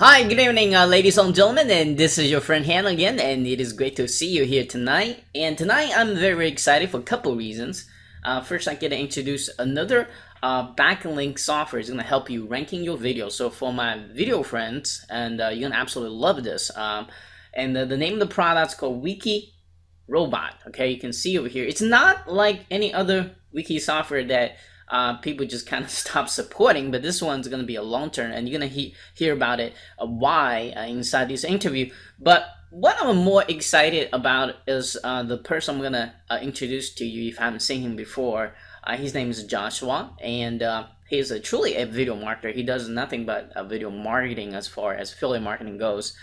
Hi, good evening, ladies and gentlemen, and this is your friend Han again, and it is great to see you here tonight. And tonight, I'm very excited for a couple reasons. First, I get to introduce another backlink software. It's gonna help you ranking your videos. So for my video friends, and you're gonna absolutely love this. And the name of the product is called WikiRobot. Okay, you can see over here. It's not like any other wiki software that people just kind of stop supporting, but this one's going to be a long term, and you're going to hear about it, why inside this interview. But what I'm more excited about is the person I'm going to introduce to you if I haven't seen him before. His name is Joshua, and he's truly a video marketer. He does nothing but video marketing as far as affiliate marketing goes.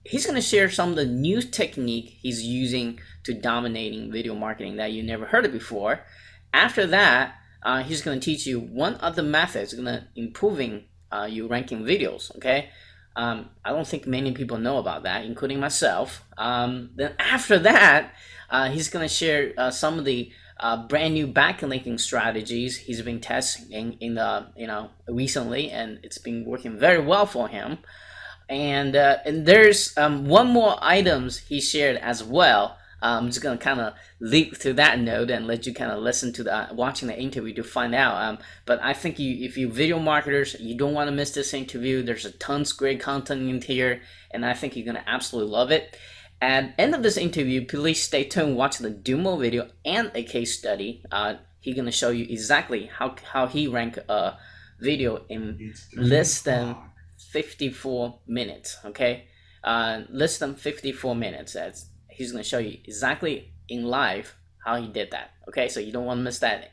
He's going to share some of the new technique he's using to dominating video marketing that you never heard of before. After that, he's going to teach you one of the methods going to improving your ranking videos. Okay, I don't think many people know about that, including myself. Then after that, he's going to share some of the brand new backlinking strategies he's been testing in the recently, and it's been working very well for him. And there's one more items he shared as well. I'm just gonna kind of leap through that note and let you kind of listen to the watching the interview to find out. But I think if you video marketers, you don't want to miss this interview. There's a tons of great content in here, and I think you're gonna absolutely love it. At the end of this interview, please stay tuned, watch the demo video and a case study. He's gonna show you exactly how he ranked a video in less than 54 minutes. Okay, less than 54 minutes. He's going to show you exactly in live how he did that. Okay, so you don't want to miss that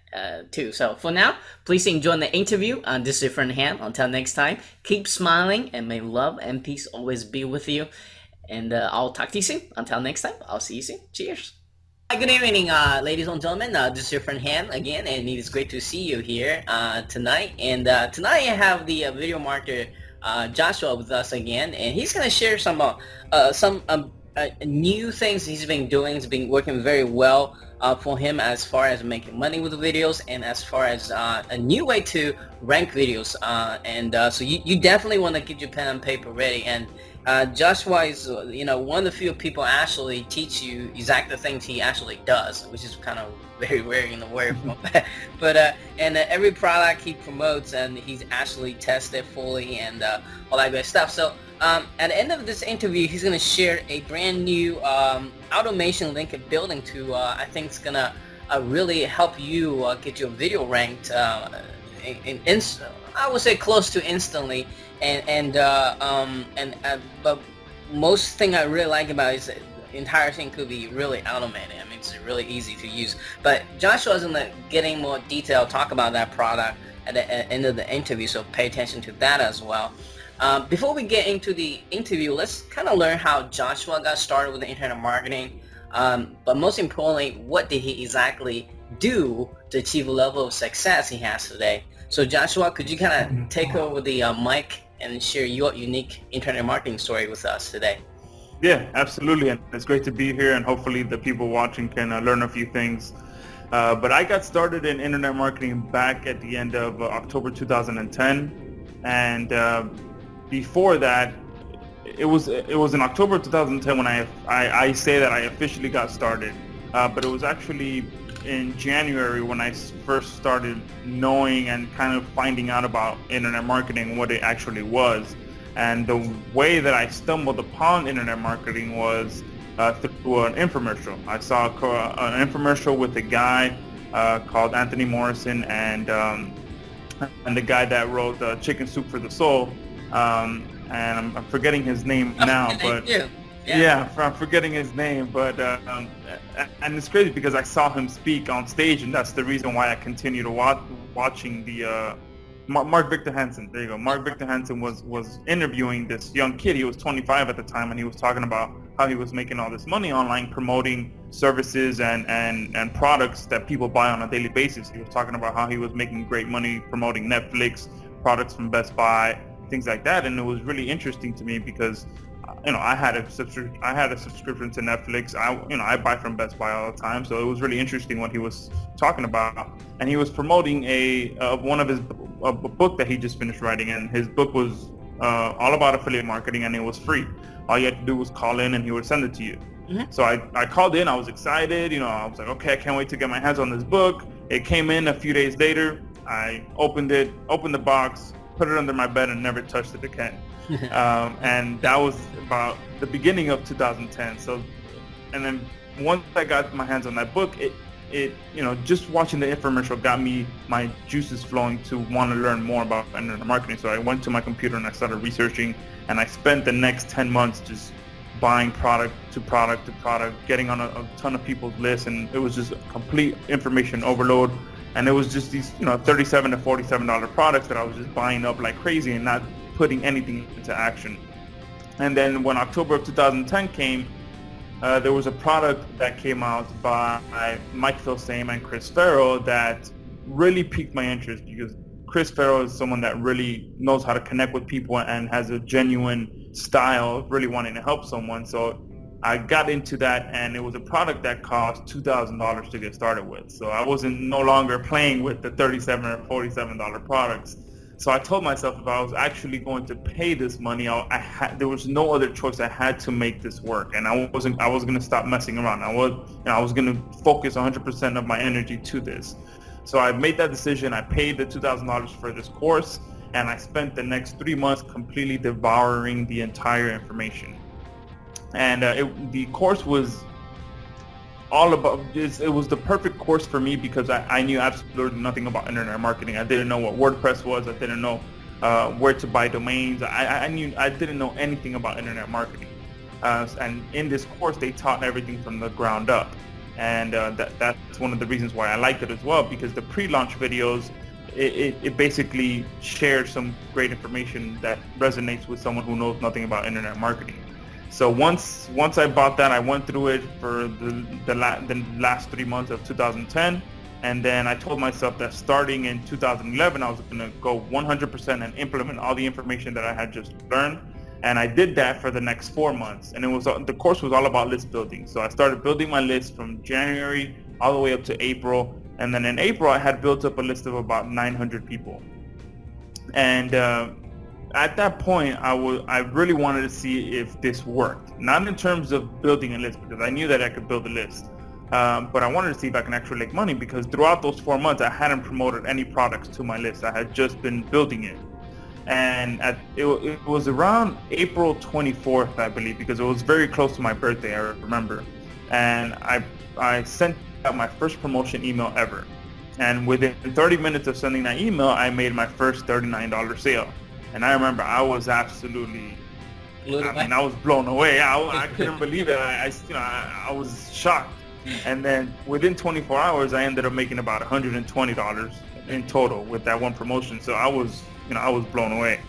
too. So for now, please enjoy the interview. This is your friend Han. Until next time, keep smiling, and may love and peace always be with you. And I'll talk to you soon. Until next time, I'll see you soon. Cheers. Hi, good evening, ladies and gentlemen. This is your friend Han again, and it is great to see you here tonight. And tonight I have the video marketer Joshua with us again, and he's going to share some new things he's been doing. It's been working very well for him as far as making money with videos, and as far as a new way to rank videos. So you definitely want to get your pen and paper ready. And Joshua is one of the few people actually teach you exactly the things he actually does, which is kind of very rare in the world. But every product he promotes, and he's actually tested fully and all that good stuff. So at the end of this interview, he's going to share a brand new automation link building to I think it's going to really help you get your video ranked I would say close to instantly. But most thing I really like about it is the entire thing could be really automated. I mean, it's really easy to use. But Joshua's going to get in more detail, talk about that product at the end of the interview, so pay attention to that as well. Before we get into the interview, let's kind of learn how Joshua got started with the internet marketing. But most importantly, what did he exactly do to achieve a level of success he has today? So Joshua, could you kind of take over the mic and share your unique internet marketing story with us today? Yeah, absolutely. And it's great to be here, and hopefully the people watching can learn a few things. But I got started in internet marketing back at the end of October 2010. And before that, it was in October 2010 when I say that I officially got started. But it was actually in January when I first started knowing and kind of finding out about internet marketing, what it actually was. And the way that I stumbled upon internet marketing was through an infomercial. I saw an infomercial with a guy called Anthony Morrison, and the guy that wrote Chicken Soup for the Soul. And I'm forgetting his name now, but yeah, I'm forgetting his name. But and it's crazy because I saw him speak on stage, and that's the reason why I continue to watching the Mark Victor Hansen. There you go. Mark Victor Hansen was interviewing this young kid. He was 25 at the time, and he was talking about how he was making all this money online promoting services and products that people buy on a daily basis. He was talking about how he was making great money promoting Netflix, products from Best Buy, things like that. And it was really interesting to me because I had a subscription to Netflix. I buy from Best Buy all the time, so it was really interesting what he was talking about. And he was promoting a book that he just finished writing, and his book was all about affiliate marketing, and it was free. All you had to do was call in and he would send it to you. So I called in, I was excited, I was like, okay, I can't wait to get my hands on this book. It came in a few days later. I opened the box, put it under my bed, and never touched it again. And that was about the beginning of 2010. So, and then once I got my hands on that book, it just watching the infomercial got me my juices flowing to want to learn more about internet marketing. So I went to my computer and I started researching, and I spent the next 10 months just buying product to product to product, getting on a ton of people's lists, and it was just a complete information overload. And it was just these, $37 to $47 products that I was just buying up like crazy and not putting anything into action. And then when October of 2010 came, there was a product that came out by Mike Filsame and Chris Farrow that really piqued my interest, because Chris Farrow is someone that really knows how to connect with people and has a genuine style of really wanting to help someone. So I got into that, and it was a product that cost $2,000 to get started with. So I wasn't no longer playing with the $37 or $47 products. So I told myself if I was actually going to pay this money, there was no other choice. I had to make this work, and I was going to stop messing around. I was going to focus 100% of my energy to this. So I made that decision. I paid the $2,000 for this course, and I spent the next 3 months completely devouring the entire information. And the course was all about this. It was the perfect course for me because I knew absolutely nothing about internet marketing. I didn't know what WordPress was. I didn't know where to buy domains. I didn't know anything about internet marketing. And in this course, they taught everything from the ground up. And that's one of the reasons why I liked it as well, because the pre-launch videos, it basically shares some great information that resonates with someone who knows nothing about internet marketing. So once I bought that, I went through it for the last 3 months of 2010, and then I told myself that starting in 2011, I was going to go 100% and implement all the information that I had just learned. And I did that for the next 4 months, and the course was all about list building. So I started building my list from January all the way up to April, and then in April I had built up a list of about 900 people. And at that point, I really wanted to see if this worked. Not in terms of building a list, because I knew that I could build a list, but I wanted to see if I can actually make money, because throughout those 4 months, I hadn't promoted any products to my list. I had just been building it. And it was around April 24th, I believe, because it was very close to my birthday, I remember. And I sent out my first promotion email ever. And within 30 minutes of sending that email, I made my first $39 sale. And I remember I was absolutely, I was blown away. I couldn't believe it. I was shocked. And then within 24 hours, I ended up making about $120 in total with that one promotion. So I was blown away.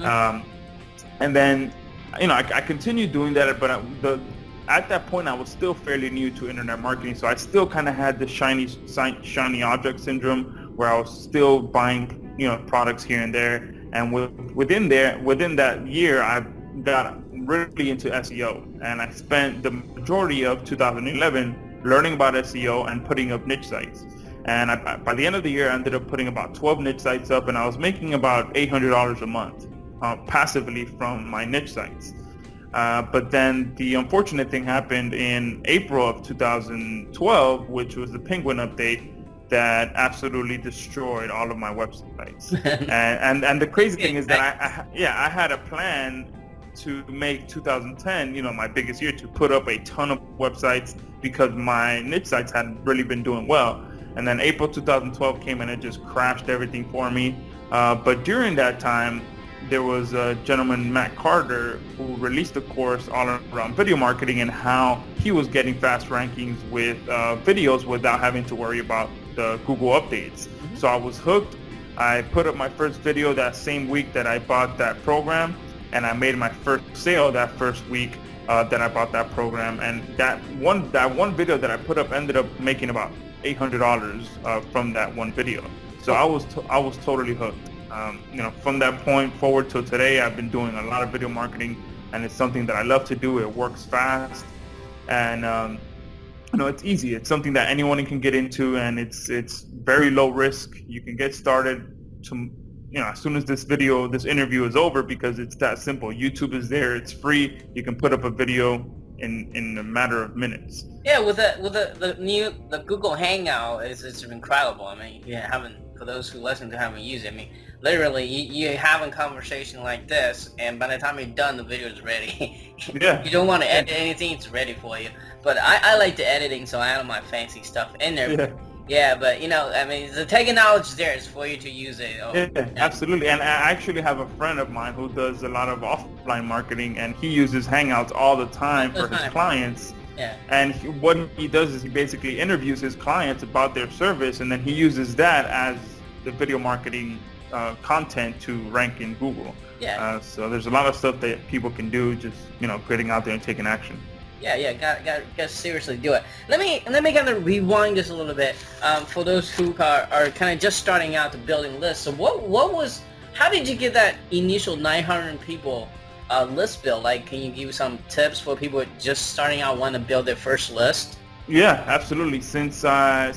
And then, I continued doing that, but at that point, I was still fairly new to internet marketing. So I still kind of had the shiny object syndrome, where I was still buying, products here and there. And within that year, I got really into SEO, and I spent the majority of 2011 learning about SEO and putting up niche sites. And by the end of the year, I ended up putting about 12 niche sites up, and I was making about $800 a month passively from my niche sites. But then the unfortunate thing happened in April of 2012, which was the Penguin update that absolutely destroyed all of my websites. and the crazy thing is that I had a plan to make 2010, my biggest year, to put up a ton of websites, because my niche sites hadn't really been doing well. And then April 2012 came and it just crashed everything for me. But during that time, there was a gentleman, Matt Carter, who released a course all around video marketing and how he was getting fast rankings with videos without having to worry about the Google updates. So I was hooked. I put up my first video that same week that I bought that program, and I made my first sale that first week that I bought that program. And that one video that I put up ended up making about $800 from that one video. So I was totally hooked. From that point forward till today, I've been doing a lot of video marketing, and it's something that I love to do. It works fast, and it's easy. It's something that anyone can get into, and it's very low risk. You can get started as soon as this interview is over, because it's that simple. YouTube is there, it's free. You can put up a video in a matter of minutes. Yeah, with the Google Hangout is incredible. I mean, for those who listen to haven't used it, I mean, literally you having a conversation like this, and by the time you're done, the video is ready. Yeah. You don't want to edit anything; it's ready for you. But I like the editing, so I add my fancy stuff in there. Yeah. Yeah, but I mean, the technology there is for you to use it. Yeah, absolutely. And I actually have a friend of mine who does a lot of offline marketing, and he uses Hangouts all the time for his clients. Yeah. And what he does is he basically interviews his clients about their service, and then he uses that as the video marketing content to rank in Google. Yeah. So there's a lot of stuff that people can do, just getting out there and taking action. Yeah, got seriously do it. Let me kind of rewind this a little bit for those who are kind of just starting out to building lists. So how did you get that initial 900 people list build? Like, can you give some tips for people just starting out want to build their first list? Yeah, absolutely. Since I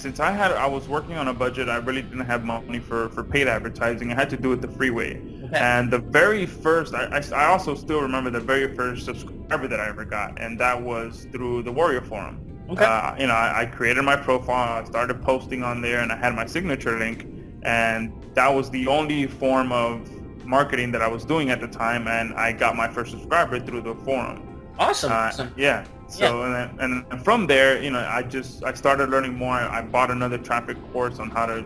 was working on a budget, I really didn't have money for paid advertising. I had to do it the free way. Okay. And the very first, I also still remember the very first subscriber that I ever got, and that was through the Warrior Forum. Okay. I created my profile, I started posting on there, and I had my signature link, and that was the only form of marketing that I was doing at the time, and I got my first subscriber through the forum. Awesome. Yeah. So and from there, I started learning more. I bought another traffic course on how to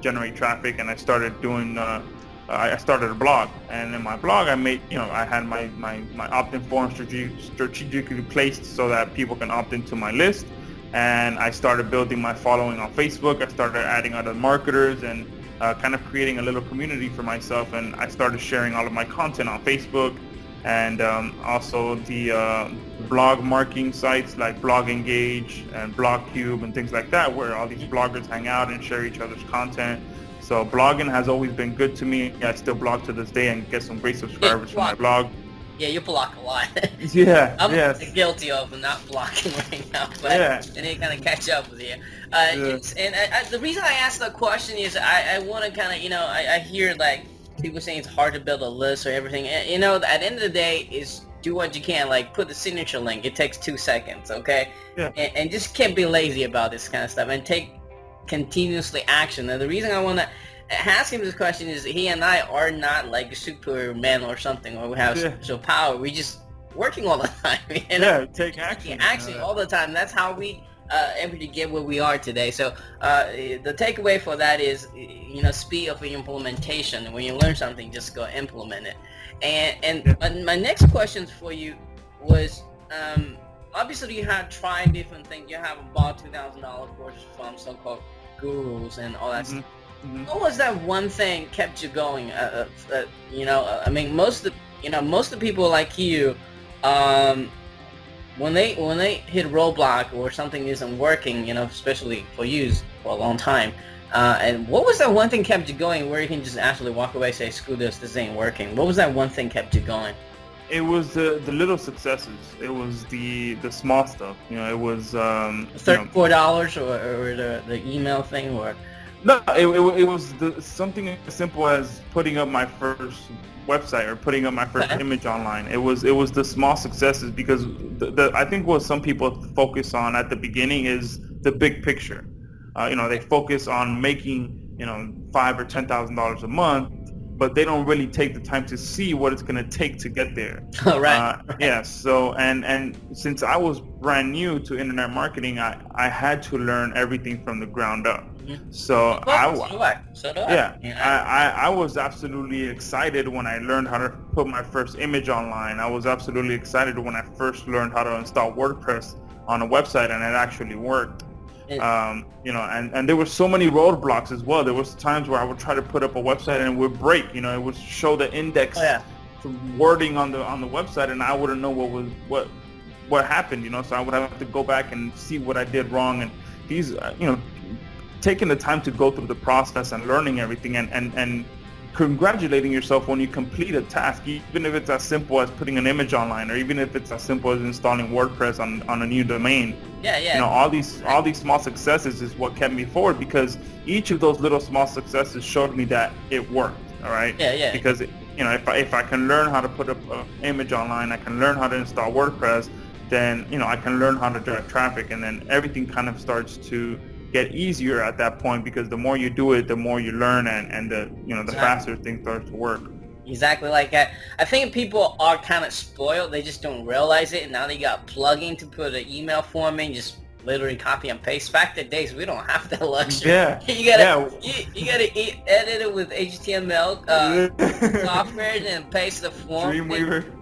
generate traffic, and I started doing. I started a blog, and in my blog, I made I had my opt-in form strategically placed so that people can opt into my list, and I started building my following on Facebook. I started adding other marketers and kind of creating a little community for myself, and I started sharing all of my content on Facebook. And also the blog marketing sites like Blog Engage and BlogCube and things like that, where all these bloggers hang out and share each other's content. So blogging has always been good to me. I still blog to this day and get some great subscribers from my blog. Yeah, you block a lot. Yeah, I'm guilty of not blocking right now, but I need to kind of catch up with you. The reason I asked that question is I want to kind of, I hear like people saying it's hard to build a list or everything. At the end of the day is do what you can, like put the signature link. It takes 2 seconds, okay? Yeah. And just can't be lazy about this kind of stuff and take continuously action. Now, the reason I want to ask him this question is he and I are not like Superman or something, or we have special power. We just working all the time. Take action. Action all the time. That's how we able to get where we are today. So the takeaway for that is, speed of implementation. When you learn something, just go implement it. And my next questions for you was, obviously you have tried different things. You have bought $2,000 courses from so-called gurus and all that stuff. Mm-hmm. What was that one thing kept you going? I mean, most of the people like you, when they hit a roadblock or something isn't working, especially for you for a long time, and what was that one thing kept you going where you can just actually walk away and say, screw this ain't working? What was that one thing kept you going? It was the little successes. It was the small stuff. It was $34 or the email thing, or no, it was something as simple as putting up my first website or putting up my first image online. It was the small successes, because I think what some people focus on at the beginning is the big picture. They focus on making $5,000 or $10,000 a month, but they don't really take the time to see what it's going to take to get there. Right. Yeah. So and since I was brand new to internet marketing, I had to learn everything from the ground up. Mm-hmm. So I was absolutely excited when I learned how to put my first image online. I was absolutely excited when I first learned how to install WordPress on a website, and it actually worked. And there were so many roadblocks as well. There was times where I would try to put up a website and it would break. It would show the index wording on the website, and I wouldn't know what happened. So I would have to go back and see what I did wrong. And these, taking the time to go through the process and learning everything and congratulating yourself when you complete a task, even if it's as simple as putting an image online, or even if it's as simple as installing WordPress on a new domain. All these small successes is what kept me forward, because each of those little small successes showed me that it worked. all right? Yeah. Because if I can learn how to put up an image online, I can learn how to install WordPress, then I can learn how to drive traffic, and then everything kind of starts to get easier at that point, because the more you do it, the more you learn, and the faster things start to work. Exactly. Like I think people are kind of spoiled. They just don't realize it. And now they got plugin to put an email form in, just literally copy and paste. Back to days, we don't have that luxury. Yeah. you gotta edit it with HTML software and paste the form. Dreamweaver.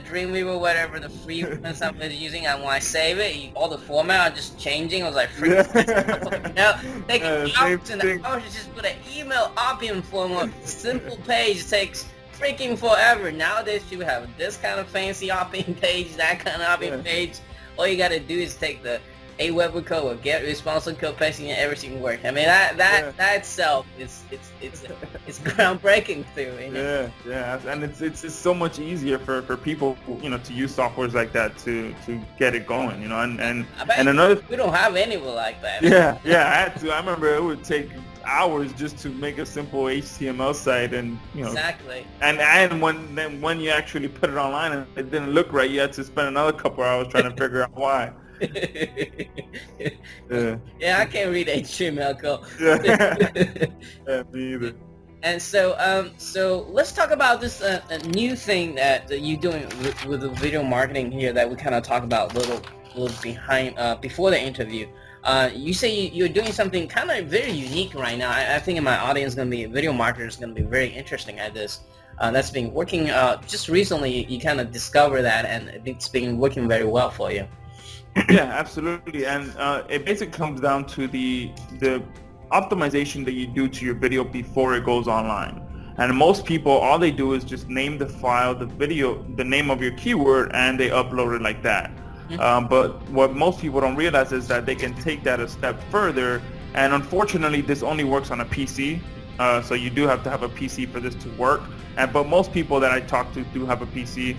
Dreamweaver, whatever the free one somebody's using. And when I save it, all the format are just changing. I was like, freaking take hours and hours to just put an email opt-in form on a simple page. Takes freaking forever. Nowadays, people have this kind of fancy opt-in page, that kind of opt-in page. All you gotta do is take the Aweber code or get responsive code, pasting it, everything works. I mean that itself it's groundbreaking too. Yeah, and it's so much easier for people to use softwares like that to get it going, and another, we don't have anyone like that. Yeah, I had to. I remember it would take hours just to make a simple HTML site, and exactly. And when you actually put it online and it didn't look right, you had to spend another couple hours trying to figure out why. Yeah, I can't read HTML code. Yeah, me either. And so let's talk about this a new thing that you're doing with the video marketing here that we kind of talk about a little behind before the interview. You say you're doing something kind of very unique right now. I think in my audience video marketers going to be very interesting at this. That's been working just recently. You kind of discover that, and it's been working very well for you. Yeah, absolutely, and it basically comes down to the optimization that you do to your video before it goes online. And most people, all they do is just name the file, the video, the name of your keyword, and they upload it like that. But what most people don't realize is that they can take that a step further, and unfortunately this only works on a PC, so you do have to have a PC for this to work. But most people that I talk to do have a PC.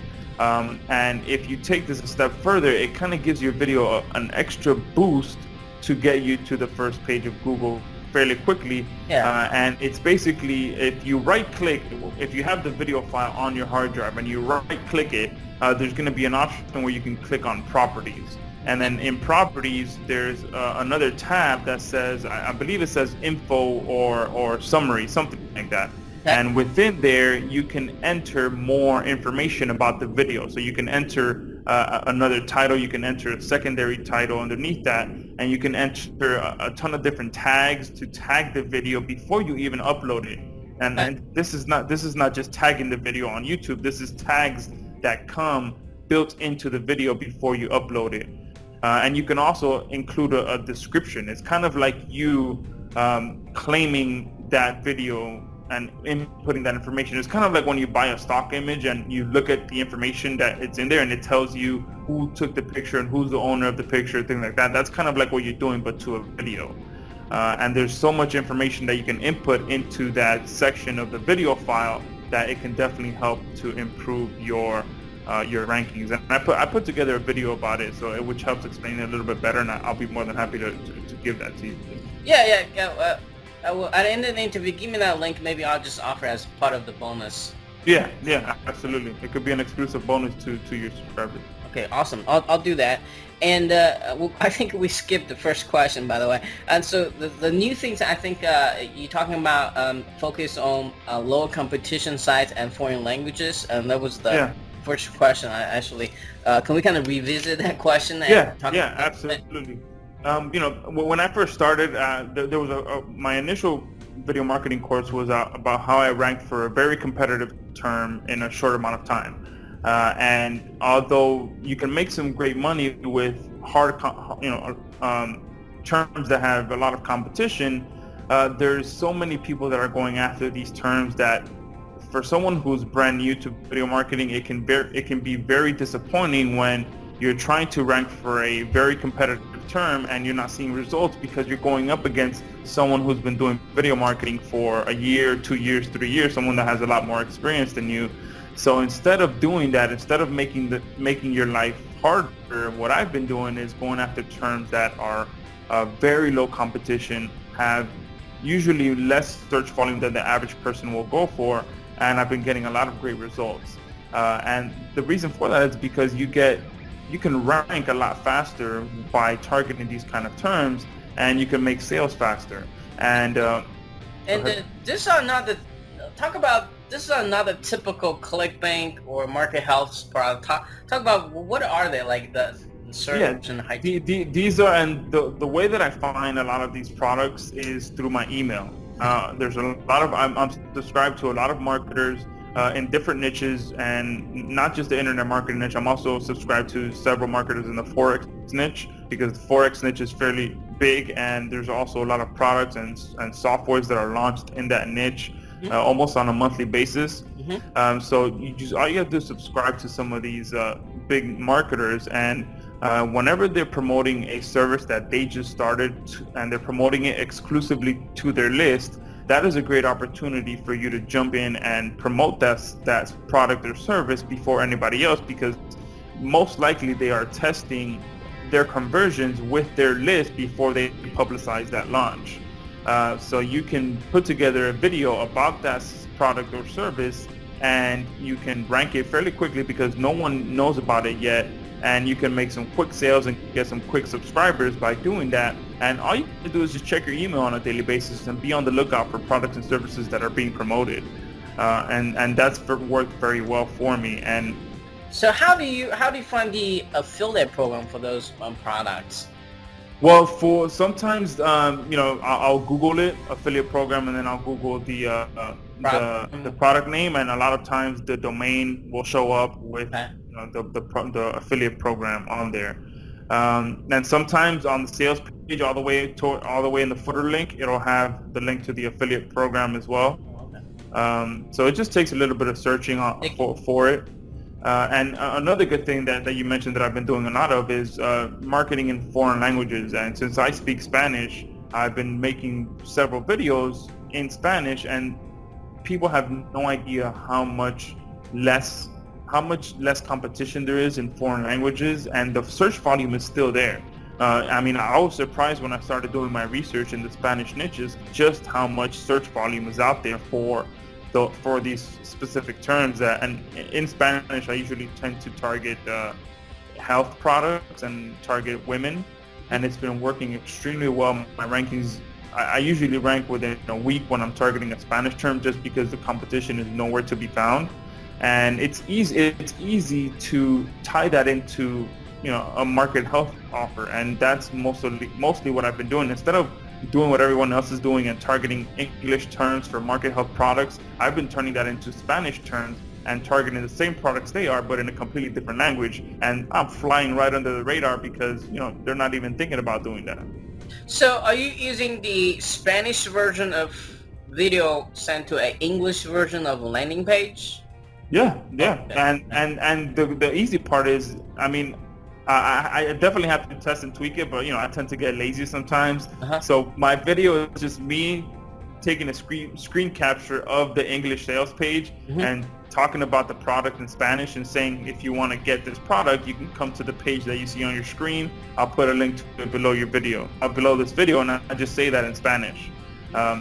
And if you take this a step further, it kind of gives your video an extra boost to get you to the first page of Google fairly quickly. And it's basically, if you right-click, if you have the video file on your hard drive and you right-click it, there's going to be an option where you can click on Properties. And then in Properties, there's another tab that says, I believe it says Info or Summary, something like that. And within there, you can enter more information about the video. So you can enter another title, you can enter a secondary title underneath that, and you can enter a ton of different tags to tag the video before you even upload it. And this is not just tagging the video on YouTube. This is tags that come built into the video before you upload it. And you can also include a description. It's kind of like you claiming that video and inputting that information. It's kind of like when you buy a stock image and you look at the information that it's in there and it tells you who took the picture and who's the owner of the picture, things like that. That's kind of like what you're doing, but to a video. And there's so much information that you can input into that section of the video file that it can definitely help to improve your rankings. And I put together a video about it, which helps explain it a little bit better, and I'll be more than happy to give that to you. Yeah. At the end of the interview, give me that link. Maybe I'll just offer as part of the bonus. Yeah, absolutely. It could be an exclusive bonus to your subscribers. Okay, awesome. I'll do that. And I think we skipped the first question, by the way. And so the new things, I think you're talking about focus on lower competition sites and foreign languages. And that was the first question. Can we kind of revisit that question? And Absolutely. When I first started, there was my initial video marketing course was about how I ranked for a very competitive term in a short amount of time. And although you can make some great money with hard, terms that have a lot of competition, there's so many people that are going after these terms that for someone who's brand new to video marketing, it can be very disappointing when you're trying to rank for a very competitive term and you're not seeing results because you're going up against someone who's been doing video marketing for a year, 2 years, 3 years, someone that has a lot more experience than you. So instead of doing that, instead of making your life harder, what I've been doing is going after terms that are very low competition, have usually less search volume than the average person will go for, and I've been getting a lot of great results. And the reason for that is because you can rank a lot faster by targeting these kind of terms, and you can make sales faster. And this are not the this are not a typical ClickBank or Market Health product. Talk about what are they, like the search and high. These are, and the way that I find a lot of these products is through my email. There's a lot of I'm subscribed to a lot of marketers in different niches, and not just the internet marketing niche. I'm also subscribed to several marketers in the Forex niche, because the Forex niche is fairly big, and there's also a lot of products and softwares that are launched in that niche almost on a monthly basis. So all you have to do is subscribe to some of these big marketers, and whenever they're promoting a service that they just started and they're promoting it exclusively to their list, that is a great opportunity for you to jump in and promote that product or service before anybody else, because most likely they are testing their conversions with their list before they publicize that launch. So you can put together a video about that product or service, and you can rank it fairly quickly because no one knows about it yet, and you can make some quick sales and get some quick subscribers by doing that. And all you have to do is just check your email on a daily basis and be on the lookout for products and services that are being promoted. And that's worked very well for me. And so how do you find the affiliate program for those products? Well, for sometimes, I'll Google it, affiliate program, and then I'll Google the product name, and a lot of times the domain will show up with the affiliate program on there. And sometimes on the sales page, all the way in the footer link, it'll have the link to the affiliate program as well. So it just takes a little bit of searching for it. And another good thing that you mentioned that I've been doing a lot of is marketing in foreign languages. And since I speak Spanish, I've been making several videos in Spanish, and people have no idea how much less competition there is in foreign languages, and the search volume is still there. I was surprised when I started doing my research in the Spanish niches just how much search volume is out there for these specific terms. And in Spanish, I usually tend to target health products and target women, and it's been working extremely well. My rankings, I usually rank within a week when I'm targeting a Spanish term, just because the competition is nowhere to be found. And it's easy to tie that into a market health offer, and that's mostly what I've been doing. Instead of doing what everyone else is doing and targeting English terms for market health products, I've been turning that into Spanish terms and targeting the same products they are, but in a completely different language. And I'm flying right under the radar because they're not even thinking about doing that. So are you using the Spanish version of video sent to an English version of a landing page? Yeah. And the easy part is, I definitely have to test and tweak it, but I tend to get lazy sometimes. So my video is just me taking a screen capture of the English sales page and talking about the product in Spanish and saying, if you want to get this product, you can come to the page that you see on your screen. I'll put a link to it below this video, and I just say that in Spanish.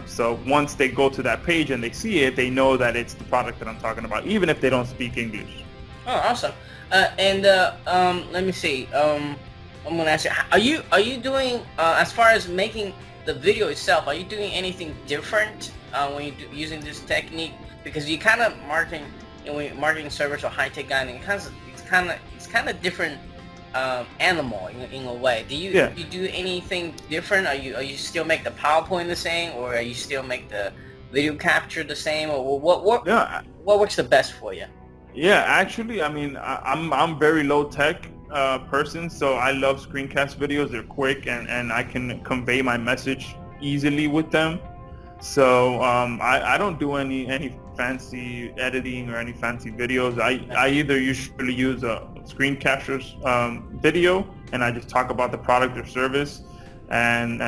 So once they go to that page and they see it, they know that it's the product that I'm talking about, even if they don't speak English. Oh, awesome. Let me see. I'm gonna ask you, are you doing as far as making the video itself? Are you doing anything different when you're using this technique? Because you kind of marketing service or high tech guy, and it's kind of different animal in a way. Do you do anything different? Are you still make the PowerPoint the same, or are you still make the video capture the same, or what works the best for you? Yeah, actually, I'm very low tech person, so I love screencast videos. They're quick, and I can convey my message easily with them. So I don't do any fancy editing or any fancy videos. I either usually use a screen captures video, and I just talk about the product or service, and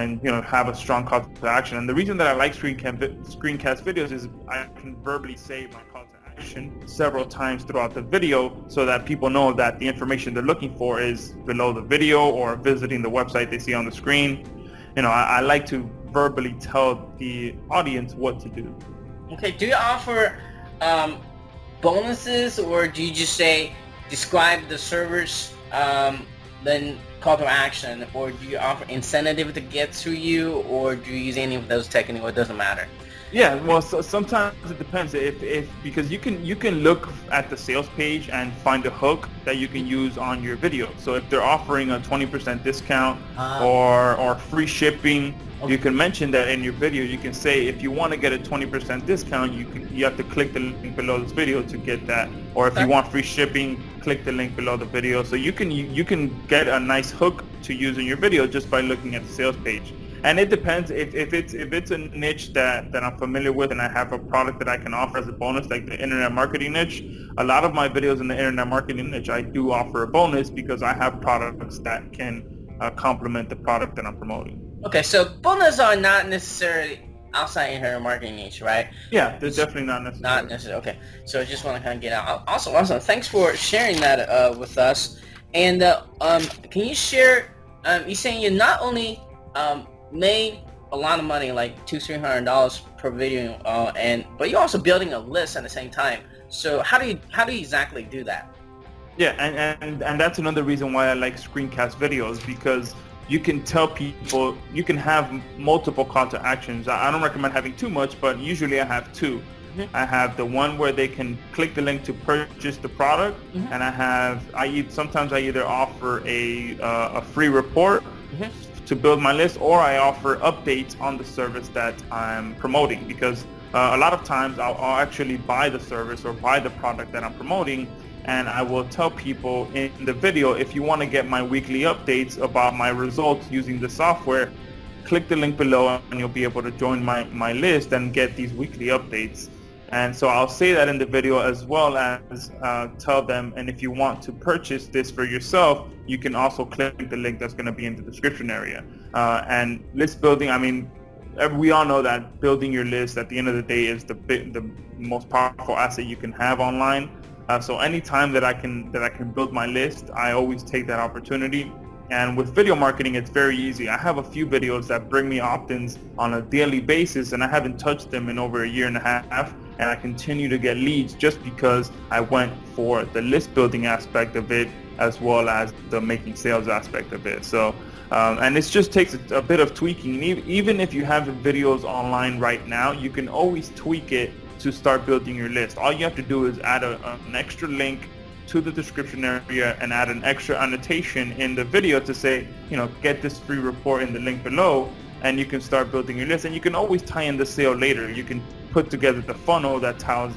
have a strong call to action. And the reason that I like screencast videos is I can verbally say my call to action several times throughout the video, so that people know that the information they're looking for is below the video or visiting the website they see on the screen. I like to verbally tell the audience what to do. Okay, do you offer bonuses, or do you just say describe the service, then call to action, or do you offer incentive to get to you, or do you use any of those techniques, or it doesn't matter? Yeah, well, so sometimes it depends. If because you can look at the sales page and find a hook that you can use on your video. So if they're offering a 20% discount or free shipping, you can mention that in your video. You can say if you want to get a 20% discount, you have to click the link below this video to get that. Or if you want free shipping, click the link below the video. So you can get a nice hook to use in your video just by looking at the sales page. And it depends if it's a niche that I'm familiar with and I have a product that I can offer as a bonus, like the internet marketing niche. A lot of my videos in the internet marketing niche, I do offer a bonus because I have products that can complement the product that I'm promoting. Okay, so bonuses are not necessarily outside internet marketing niche, right? Yeah, they're definitely not necessary. Not necessarily. Okay, so I just want to kind of get out. Awesome. Thanks for sharing that with us. And can you share? You're saying you not only made a lot of money, like $200-300 per video, but you're also building a list at the same time. So how do you exactly do that? Yeah, and that's another reason why I like screencast videos, because you can tell people, you can have multiple call to actions. I don't recommend having too much, but usually I have two. I have the one where they can click the link to purchase the product, and sometimes I either offer a free report to build my list, or I offer updates on the service that I'm promoting, because a lot of times I'll actually buy the service or buy the product that I'm promoting, and I will tell people in the video, if you want to get my weekly updates about my results using the software, click the link below and you'll be able to join my list and get these weekly updates. And so I'll say that in the video, as well as tell them, and if you want to purchase this for yourself, you can also click the link that's going to be in the description area. And list building, I mean, we all know that building your list at the end of the day is the most powerful asset you can have online. So anytime that I can build my list, I always take that opportunity. And with video marketing, it's very easy. I have a few videos that bring me opt-ins on a daily basis, and I haven't touched them in over a year and a half. And I continue to get leads just because I went for the list building aspect of it, as well as the making sales aspect of it. So, and it just takes a bit of tweaking. Even if you have videos online right now, you can always tweak it to start building your list. All you have to do is add an extra link to the description area and add an extra annotation in the video to say, get this free report in the link below, and you can start building your list. And you can always tie in the sale later. You can put together the funnel that ties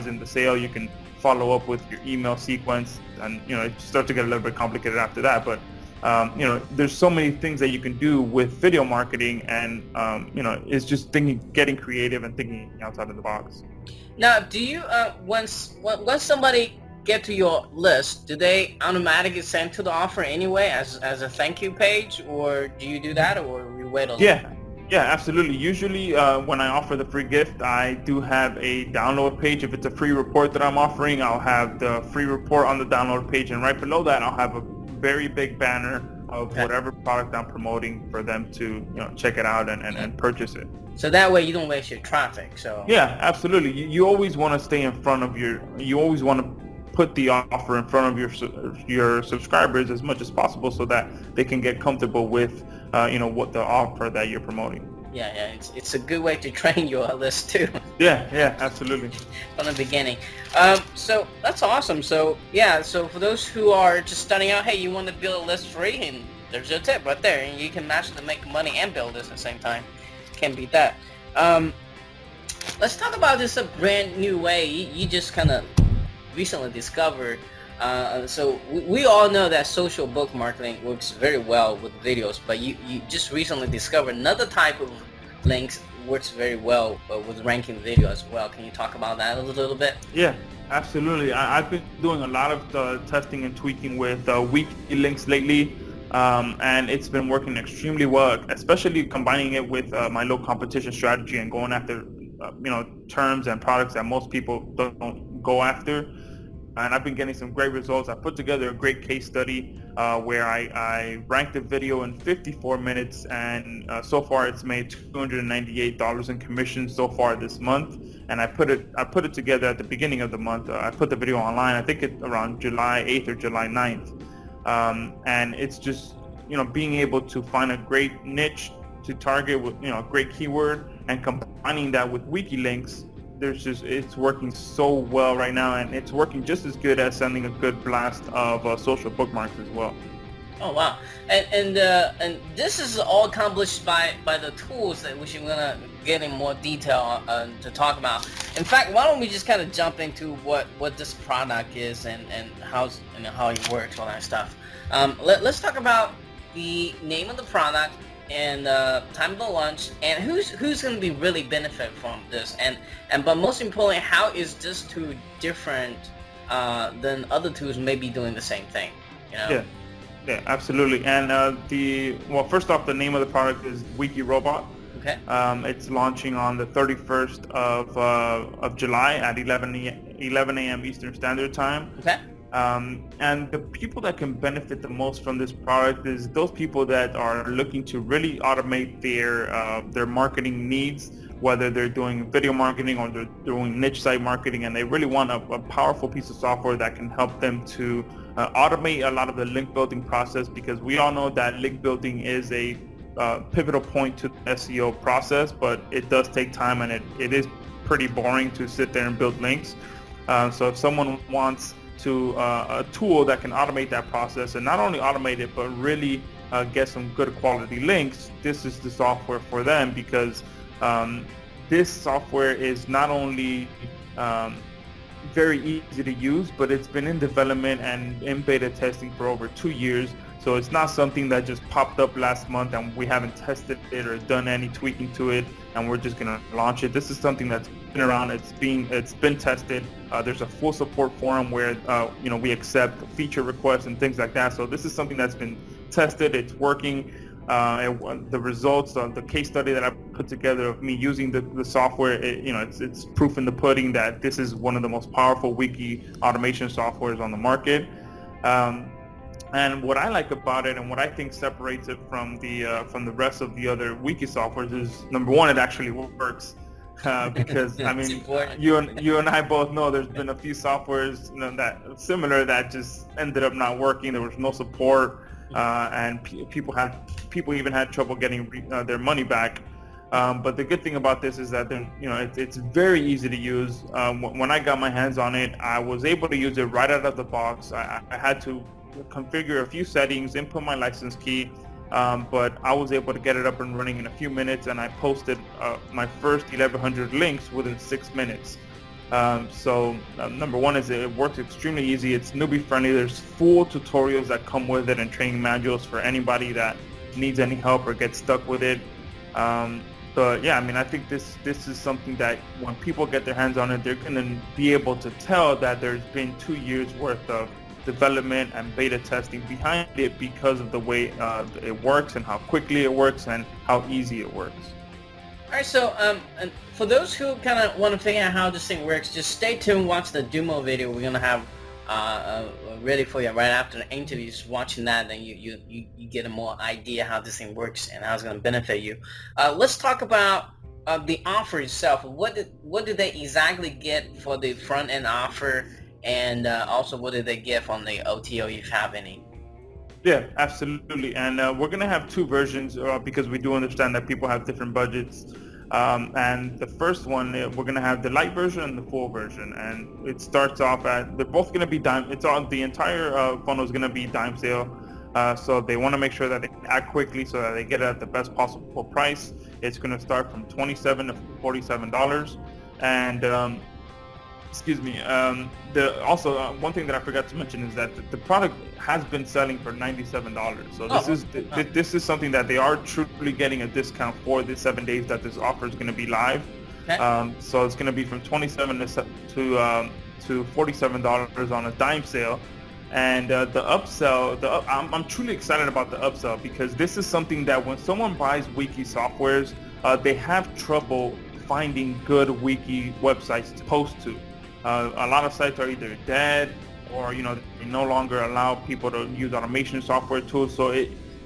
in the sale. You can follow up with your email sequence, and it starts to get a little bit complicated after that. But there's so many things that you can do with video marketing, and it's just getting creative and thinking outside of the box. Now, do you once somebody get to your list, do they automatically send to the offer anyway as a thank you page, or do you do that, or you wait a little? Yeah, absolutely. Usually when I offer the free gift, I do have a download page. If it's a free report that I'm offering, I'll have the free report on the download page, and right below that I'll have a very big banner of whatever product I'm promoting for them to check it out and purchase it. So that way you don't waste your traffic. So yeah, absolutely. You always want to stay in front of you always want to put the offer in front of your subscribers as much as possible, so that they can get comfortable with what the offer that you're promoting. Yeah, it's a good way to train your list too. Yeah, absolutely. From the beginning. So that's awesome. So yeah, so for those who are just starting out, hey, you want to build a list free, and there's your tip right there, and you can actually make money and build this at the same time. Can't beat that. Let's talk about this a brand new way you just kind of recently discovered. So we all know that social book marketing works very well with videos, but you just recently discovered another type of links works very well with ranking video as well. Can you talk about that a little bit? Yeah, absolutely. I've been doing a lot of testing and tweaking with Wiki links lately, and it's been working extremely well, especially combining it with my low competition strategy and going after terms and products that most people don't go after. and I've been getting some great results. I put together a great case study where I ranked the video in 54 minutes, and so far it's made $298 in commissions so far this month. And I put it together at the beginning of the month. I put the video online. I think it's around July 8th or July 9th, and it's just being able to find a great niche to target with a great keyword and combining that with wiki links. It's working so well right now, and it's working just as good as sending a good blast of social bookmarks as well. Oh wow! And this is all accomplished by the tools that we're gonna get in more detail to talk about. In fact, why don't we just kind of jump into what this product is and how it works, all that stuff. Let's talk about the name of the product and time of the launch, and who's going to be really benefit from this, but most importantly, how is this tool different than other tools maybe doing the same thing? Yeah, absolutely. And first off, the name of the product is WikiRobot. Okay. It's launching on the 31st of July at 11 a.m. Eastern Standard Time. Okay. And the people that can benefit the most from this product is those people that are looking to really automate their marketing needs, whether they're doing video marketing or they're doing niche site marketing, and they really want a powerful piece of software that can help them to automate a lot of the link building process, because we all know that link building is a pivotal point to the SEO process, but it does take time, and it is pretty boring to sit there and build links. So if someone wants a tool that can automate that process, and not only automate it but really get some good quality links, this is the software for them, because this software is not only very easy to use, but it's been in development and in beta testing for over 2 years. So it's not something that just popped up last month and we haven't tested it or done any tweaking to it and we're just gonna launch it. This is something that's been around. It's been tested. There's a full support forum where we accept feature requests and things like that. So this is something that's been tested. It's working. The results, the case study that I put together of me using the software, it's proof in the pudding that this is one of the most powerful wiki automation softwares on the market. And what I like about it, and what I think separates it from the rest of the other wiki softwares, is number one, it actually works. Because I mean, you and I both know there's been a few softwares that similar that just ended up not working. There was no support, and people even had trouble getting their money back. But the good thing about this is that it's very easy to use. When I got my hands on it, I was able to use it right out of the box. I had to configure a few settings, input my license key, but I was able to get it up and running in a few minutes, and I posted my first 1,100 links within 6 minutes. So number one is it works extremely easy. It's newbie friendly. There's full tutorials that come with it and training manuals for anybody that needs any help or gets stuck with it. But yeah, I mean, I think this is something that when people get their hands on it, they're going to be able to tell that there's been 2 years worth of development and beta testing behind it because of the way it works and how quickly it works and how easy it works. All right, so and for those who kind of want to figure out how this thing works, just stay tuned, watch the demo video we're gonna have ready for you right after the interview. Just watching that, then you get a more idea how this thing works and how it's gonna benefit you. Let's talk about the offer itself. What did they exactly get for the front end offer? And also, what did they get from the OTO, if you have any? Yeah, absolutely. And we're going to have two versions because we do understand that people have different budgets. And the first one, we're going to have the light version and the full version. And it starts off at, they're both going to be dime. It's on the entire funnel is going to be dime sale. So they want to make sure that they act quickly so that they get it at the best possible price. It's going to start from $27 to $47. And excuse me. Also, one thing that I forgot to mention is that the product has been selling for $97. So this is something that they are truly getting a discount for the 7 days that this offer is going to be live. Okay. So it's going to be from $27 to $47 on a dime sale. And the upsell, I'm truly excited about the upsell because this is something that when someone buys wiki softwares, they have trouble finding good wiki websites to post to. A lot of sites are either dead or they no longer allow people to use automation software tools. So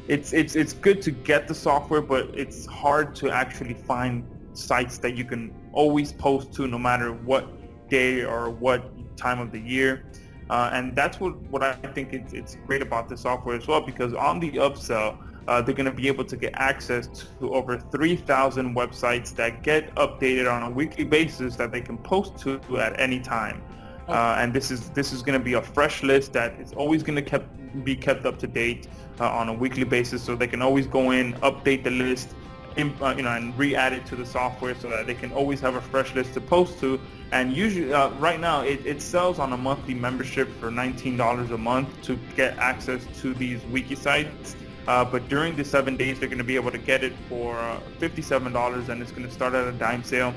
it's good to get the software, but it's hard to actually find sites that you can always post to, no matter what day or what time of the year. And that's what I think it's great about this software as well, because on the upsell, they're going to be able to get access to over 3,000 websites that get updated on a weekly basis that they can post to at any time. And this is going to be a fresh list that is always going to be kept up to date on a weekly basis, so they can always go in, update the list, and re-add it to the software, so that they can always have a fresh list to post to. And usually, right now, it sells on a monthly membership for $19 a month to get access to these wiki sites. But during the 7 days, they're going to be able to get it for $57, and it's going to start at a dime sale.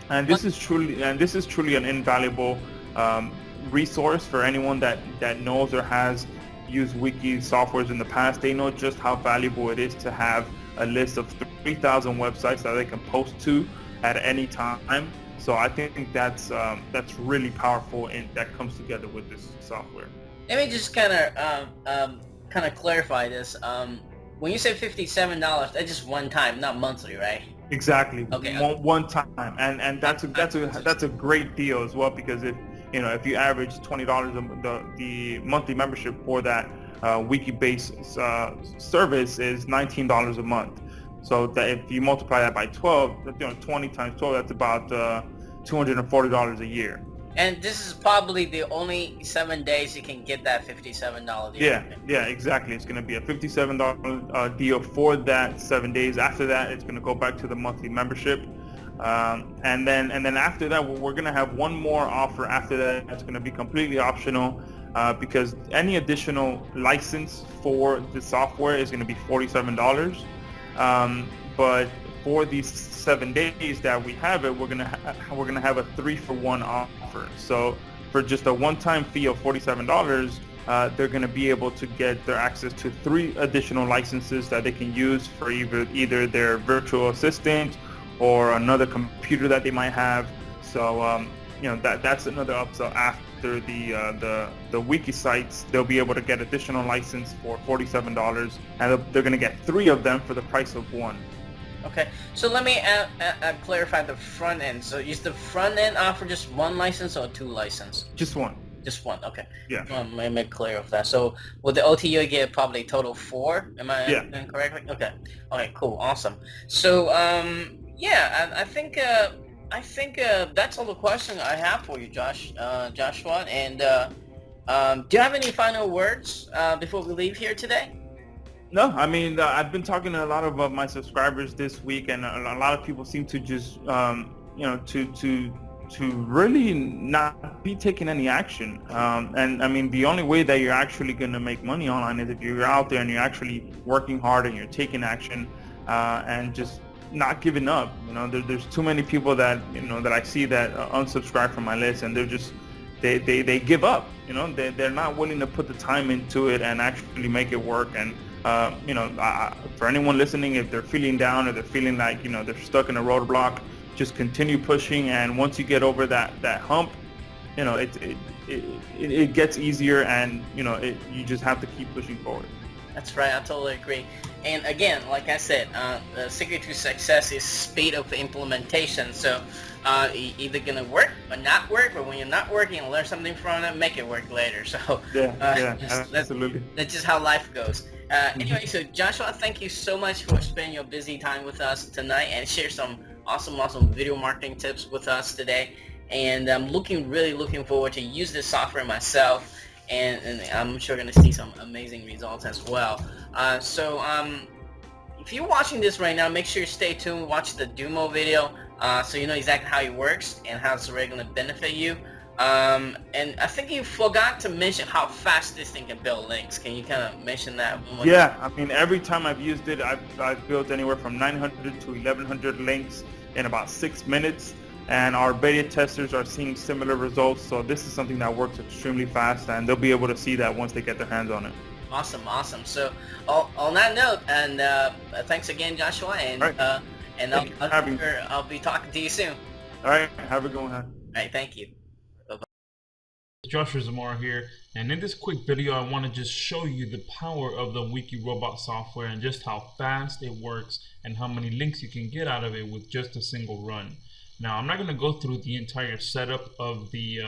And this is truly an invaluable resource for anyone that knows or has used wiki softwares in the past. They know just how valuable it is to have a list of 3,000 websites that they can post to at any time. So I think that's really powerful, and that comes together with this software. Let me just kind of clarify this. When you say $57, that's just one time, not monthly, right? Exactly. Okay. One time, and that's a great deal as well, because if you average $20, the monthly membership for that wiki-based service is $19 a month. So that if you multiply that by 12, 20 times 12, that's about $240 a year. And this is probably the only 7 days you can get that $57 deal. Yeah, exactly. It's going to be a $57 deal for that 7 days. After that, it's going to go back to the monthly membership. And then after that, we're going to have one more offer after that. It's going to be completely optional, because any additional license for the software is going to be $47. But for these 7 days that we have it, we're gonna have a 3-for-1 offer. So for just a one-time fee of $47, they're gonna be able to get their access to 3 additional licenses that they can use for either their virtual assistant or another computer that they might have. So that's another upsell. After the wiki sites, they'll be able to get additional license for $47, and they're gonna get 3 of them for the price of 1. Okay, so let me clarify the front end. So is the front end offer just 1 license or 2 license? Just 1. Just 1, okay. Yeah. Let me make clear of that. So with the OTU, you get probably total 4. Am I understanding correctly? Okay. Okay, cool, awesome. So I think that's all the questions I have for you, Joshua. And do you have any final words before we leave here today? No, I mean, I've been talking to a lot of my subscribers this week, and a lot of people seem to just, to really not be taking any action. And I mean, the only way that you're actually going to make money online is if you're out there and you're actually working hard and you're taking action, and just not giving up. There's too many people that that I see that unsubscribe from my list, and they're just they give up. They're not willing to put the time into it and actually make it work. And for anyone listening, if they're feeling down or they're feeling like they're stuck in a roadblock, just continue pushing. And once you get over that hump, it gets easier, and you just have to keep pushing forward. That's right, I totally agree. And again, like I said, the secret to success is speed of implementation. So either gonna work or not work, but when you're not working, learn something from it, make it work later. So absolutely. That's just how life goes. Anyway, so Joshua, thank you so much for spending your busy time with us tonight and share some awesome video marketing tips with us today. And I'm really looking forward to use this software myself. And I'm sure going to see some amazing results as well. So if you're watching this right now, make sure you stay tuned, watch the demo video, so you know exactly how it works and how it's really going to benefit you. And I think you forgot to mention how fast this thing can build links. Can you kind of mention that? Yeah, I mean, every time I've used it, I've built anywhere from 900 to 1,100 links in about 6 minutes. And our beta testers are seeing similar results. So this is something that works extremely fast, and they'll be able to see that once they get their hands on it. Awesome. So on that note, and thanks again, Joshua, and right. And I'll be talking to you soon. All right, have a good one. All right, thank you. Joshua Zamora here, and in this quick video I want to just show you the power of the WikiRobot software and just how fast it works and how many links you can get out of it with just a single run. Now I'm not going to go through the entire setup of the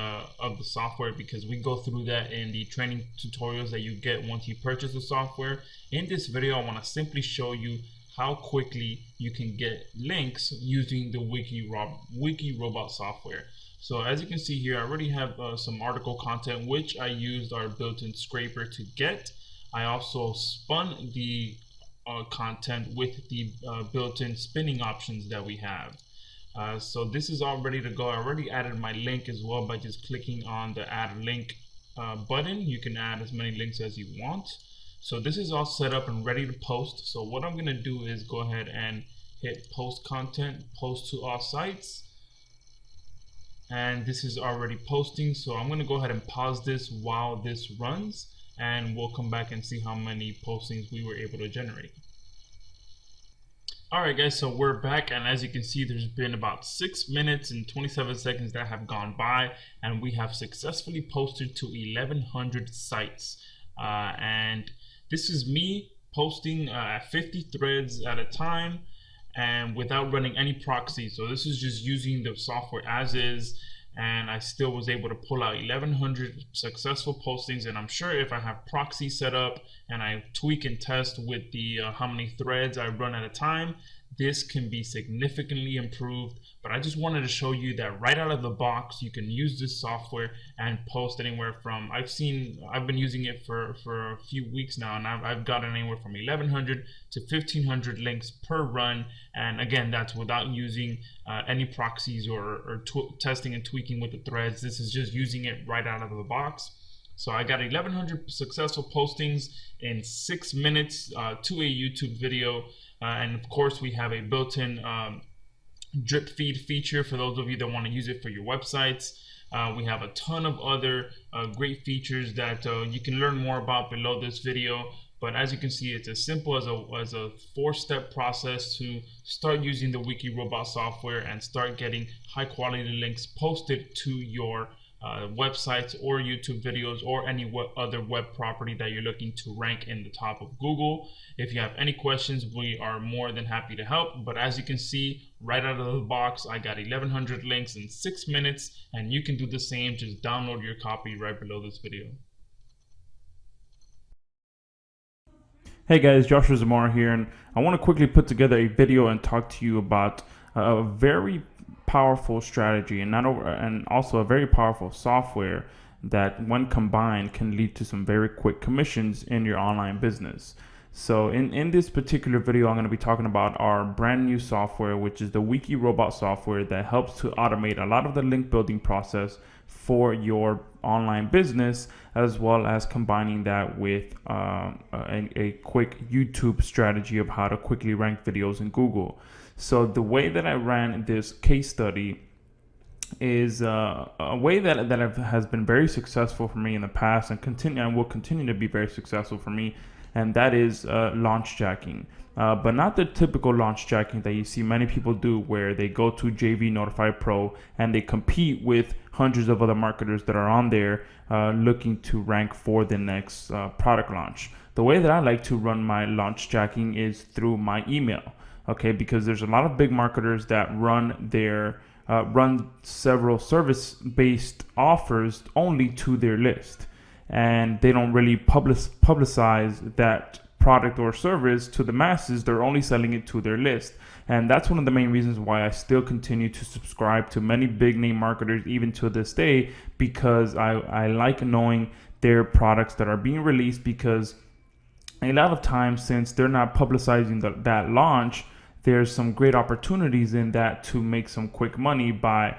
software because we go through that in the training tutorials that you get once you purchase the software. In this video I want to simply show you how quickly you can get links using the WikiRobot software. So as you can see here, I already have some article content which I used our built-in scraper to get. I also spun the content with the built-in spinning options that we have. So this is all ready to go. I already added my link as well by just clicking on the add link button. You can add as many links as you want. So this is all set up and ready to post. So what I'm going to do is go ahead and hit post content, post to all sites. And this is already posting, so I'm going to go ahead and pause this while this runs, and we'll come back and see how many postings we were able to generate. Alright guys, so we're back, and as you can see there's been about 6 minutes and 27 seconds that have gone by, and we have successfully posted to 1100 sites. And this is me posting 50 threads at a time and without running any proxy. So this is just using the software as is, and I still was able to pull out 1100 successful postings. And I'm sure if I have proxy set up and I tweak and test with the how many threads I run at a time, this can be significantly improved. But I just wanted to show you that right out of the box you can use this software and post anywhere from, I've been using it for a few weeks now, and I've gotten anywhere from 1100 to 1500 links per run. And again, that's without using any proxies or testing and tweaking with the threads. This is just using it right out of the box. So I got 1100 successful postings in 6 minutes to a YouTube video. And of course we have a built-in drip feed feature for those of you that want to use it for your websites. We have a ton of other great features that you can learn more about below this video. But as you can see, it's as simple as a 4-step process to start using the WikiRobot software and start getting high quality links posted to your websites or YouTube videos or any other web property that you're looking to rank in the top of Google. If you have any questions, we are more than happy to help. But as you can see, right out of the box, I got 1100 links in 6 minutes, and you can do the same. Just download your copy right below this video. Hey guys, Joshua Zamora here, and I want to quickly put together a video and talk to you about a very powerful strategy and also a very powerful software that when combined can lead to some very quick commissions in your online business. So in this particular video, I'm going to be talking about our brand new software, which is the WikiRobot software that helps to automate a lot of the link building process for your online business, as well as combining that with a quick YouTube strategy of how to quickly rank videos in Google. So the way that I ran this case study is a way that has been very successful for me in the past and will continue to be very successful for me, and that is launch jacking. But not the typical launch jacking that you see many people do, where they go to JV Notify Pro and they compete with hundreds of other marketers that are on there looking to rank for the next product launch. The way that I like to run my launch jacking is through my email. Okay, because there's a lot of big marketers that run several service-based offers only to their list, and they don't really publicize that product or service to the masses. They're only selling it to their list, and that's one of the main reasons why I still continue to subscribe to many big name marketers even to this day, because I like knowing their products that are being released, because a lot of times, since they're not publicizing that launch, there's some great opportunities in that to make some quick money by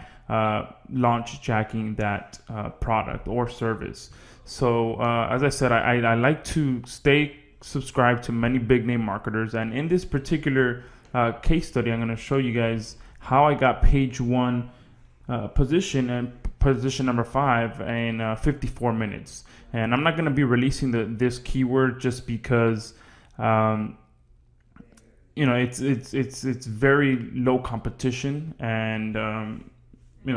launch jacking that product or service. So as I said, I like to stay subscribed to many big name marketers, and in this particular case study, I'm going to show you guys how I got page 1 position and position number 5 in 54 minutes. And I'm not going to be releasing this keyword just because you know, it's very low competition, and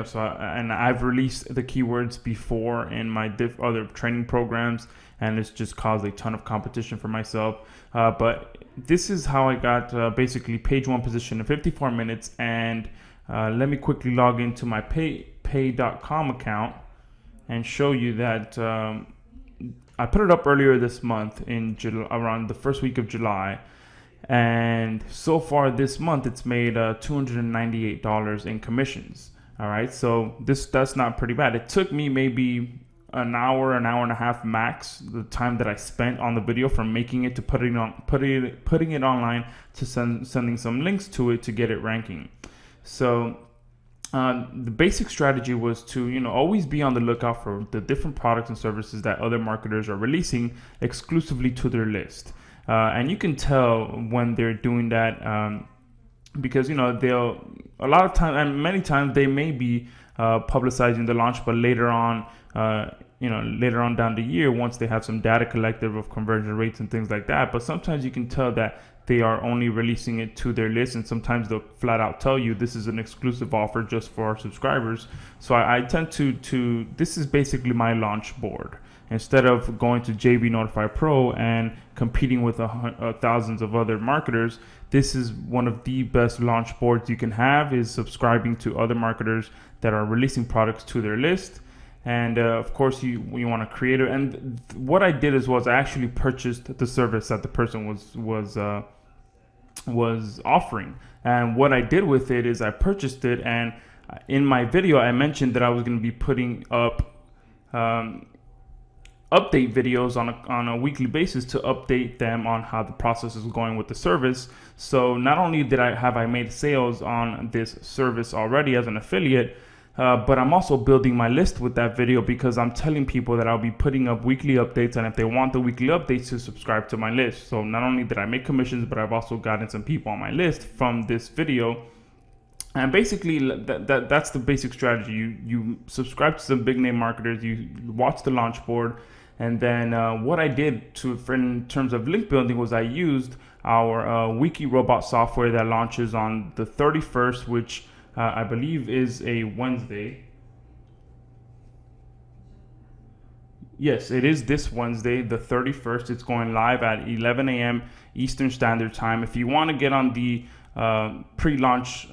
so and I've released the keywords before in my other training programs, and it's just caused a ton of competition for myself. But this is how I got basically page one position in 54 minutes. And let me quickly log into my pay.com account and show you that I put it up earlier this month in July, around the first week of July. And so far this month, it's made $298 in commissions. All right, so that's not pretty bad. It took me maybe an hour and a half max, the time that I spent on the video from making it to putting it online to sending some links to it to get it ranking. So the basic strategy was to always be on the lookout for the different products and services that other marketers are releasing exclusively to their list. And you can tell when they're doing that because they'll a lot of time and many times they may be publicizing the launch, but later on down the year, once they have some data collected of conversion rates and things like that. But sometimes you can tell that they are only releasing it to their list, and sometimes they'll flat out tell you this is an exclusive offer just for our subscribers. So I tend to this is basically my launch board. Instead of going to JB Notify Pro and competing with thousands of other marketers, this is one of the best launch boards you can have, is subscribing to other marketers that are releasing products to their list. And of course, you want to create it. And what I did was I actually purchased the service that the person was offering. And what I did with it is I purchased it, and in my video I mentioned that I was going to be putting up update videos on a weekly basis to update them on how the process is going with the service. So not only did I made sales on this service already as an affiliate, but I'm also building my list with that video, because I'm telling people that I'll be putting up weekly updates, and if they want the weekly updates, to subscribe to my list. So not only did I make commissions, but I've also gotten some people on my list from this video. And basically, that's the basic strategy. You subscribe to some big name marketers, you watch the launch board, and then what I did in terms of link building was I used our WikiRobot software that launches on the 31st, which I believe is a Wednesday. Yes, it is this Wednesday, the 31st. It's going live at 11 a.m. Eastern Standard Time. If you want to get on the pre-launch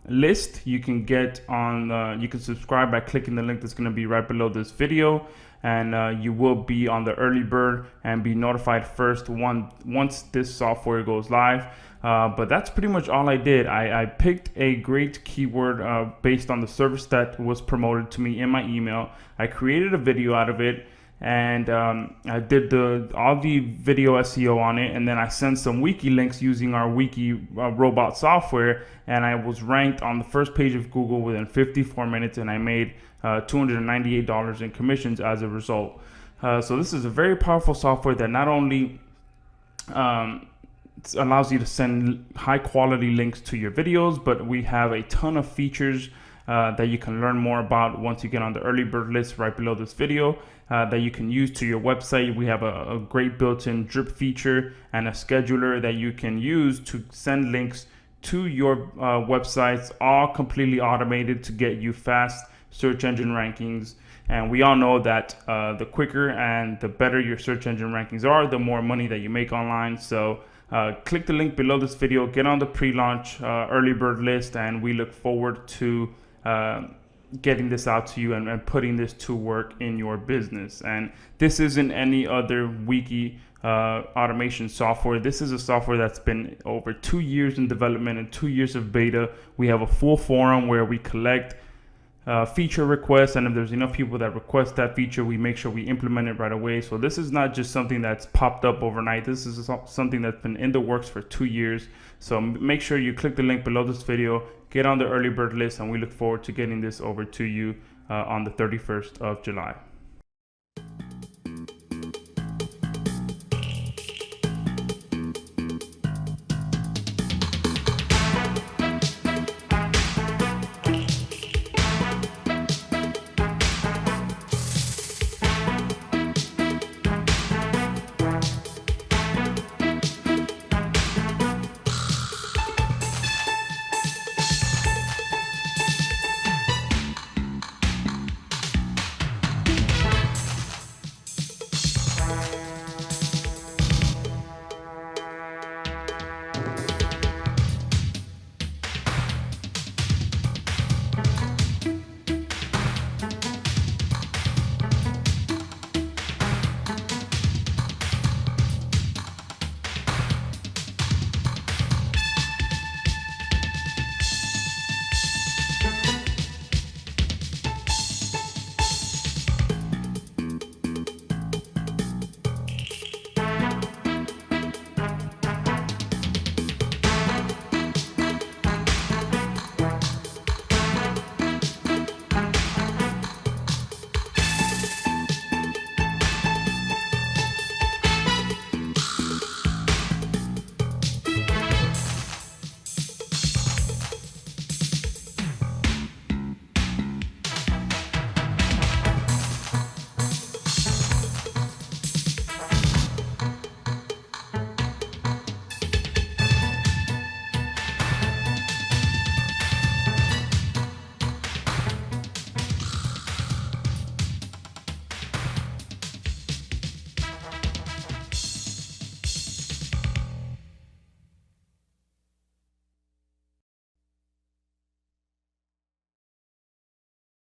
list, you can get on. You can subscribe by clicking the link that's going to be right below this video, and you will be on the early bird and be notified first once this software goes live. But that's pretty much all I did. I picked a great keyword based on the service that was promoted to me in my email. I created a video out of it, and I did all the video SEO on it, and then I sent some wiki links using our WikiRobot software, and I was ranked on the first page of Google within 54 minutes, and I made $298 in commissions as a result. So this is a very powerful software that not only allows you to send high quality links to your videos, but we have a ton of features that you can learn more about once you get on the early bird list right below this video, that you can use to your website. We have a great built-in drip feature and a scheduler that you can use to send links to your websites, all completely automated to get you fast search engine rankings. And we all know that the quicker and the better your search engine rankings are, the more money that you make online. So click the link below this video, get on the pre-launch early bird list, and we look forward to getting this out to you and putting this to work in your business. And this isn't any other wiki automation software. This is a software that's been over 2 years in development and 2 years of beta. We have a full forum where we collect feature requests, and if there's enough people that request that feature, we make sure we implement it right away. So this is not just something that's popped up overnight. This is something that's been in the works for 2 years. So make sure you click the link below this video, get on the early bird list, and we look forward to getting this over to you on the 31st of July.